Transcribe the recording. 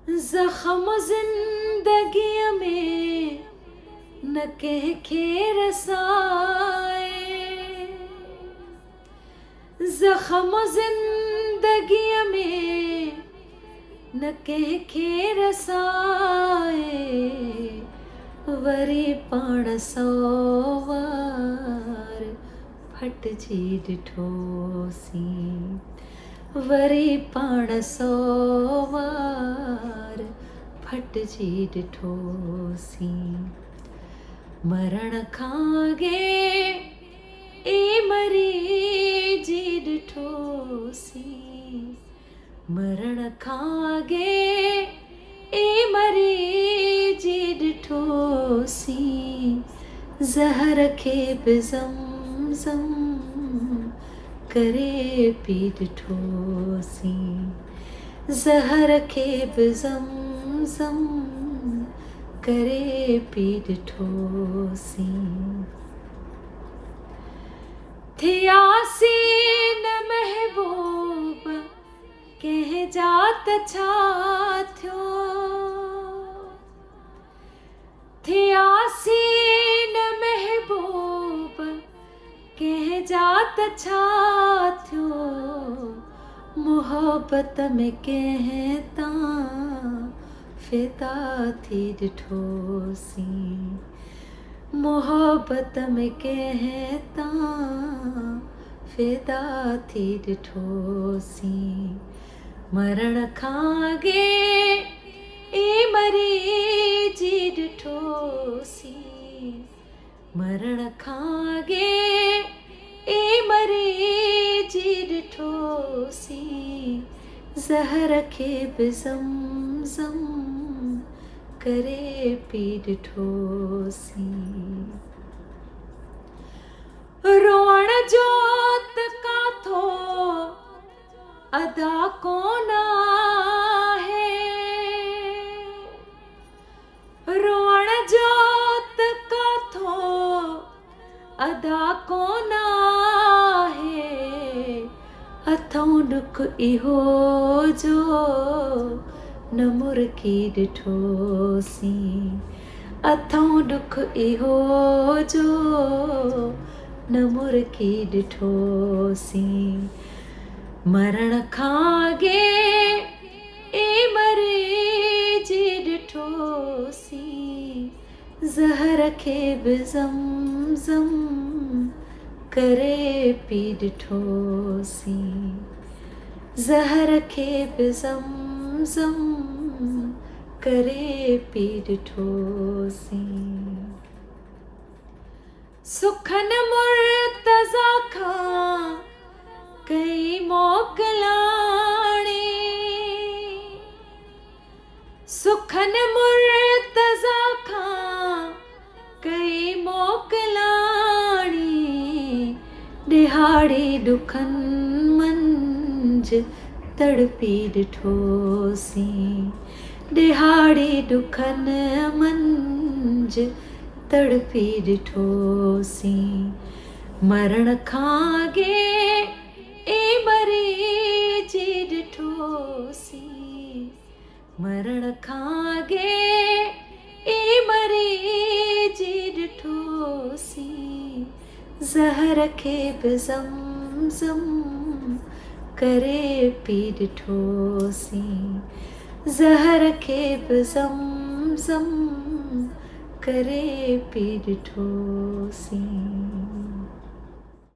जख्म जिंदगी में न कह के रसाए, जख्म जिंदगी में न कह के रसाए, वरी पाण सवार फटजी ॾिठोसी, वरी पाण सवार फटजी ॾिठोसी। मरण खां अॻे ए मरीजी ॾिठोसी, मरण खां अॻे ए मरीजी ॾिठोसी। ज़हर खे बि ज़म करे पी ॾिठोसी, ज़हर खे बि ज़म करे पी ॾिठोसी। थियासी न महबूब कंहिं जात छा थियो, थियासी न महबूब कंहिं जात छा थियो, मोहब्बत में कंहिं तां फिदा थी ॾिठोसी, मोहब्बत में कंहिं तां फिदा थी ॾिठोसी। मरण खां अॻे ए मरीजी ॾिठोसी, मरण खां अॻे ए मरीजी ॾिठोसी। ज़हर खे बि ज़म करे पी ॾिठोसी। रोअण जो त काथो अदा कोन आहे, रोअण जो त काथो अदा कोन आहे, हथों ॾुख इहो जो न मुरकी ॾिठोसी, हथों ॾुख इहो जो न मुरकी ॾिठोसी। मरण खां अॻे ए मरीजी ॾिठोसी, ज़हर खे बि ज़म करे पी ॾिठोसी, ज़हर खे बि ज़म करे पी ॾिठोसी। सुखन मुर्तज़ा खां कई मोकलाणी, सुखन मुर्तज़ा खां कई मोकलाणी, ॾिहाड़ी ॾुखन मंझ तड़पी ॾिठोसी, ॾिहाड़ी ॾुखन मंझ तड़पी ॾिठोसी। मरण खां अॻे ए मरीजी ॾिठोसी, मरण खां अॻे ए मरीजी ॾिठोसी। ज़हर खे बि ज़म करे पी ॾिठोसी, ज़हर खे बि ज़म करे पी ॾिठोसी।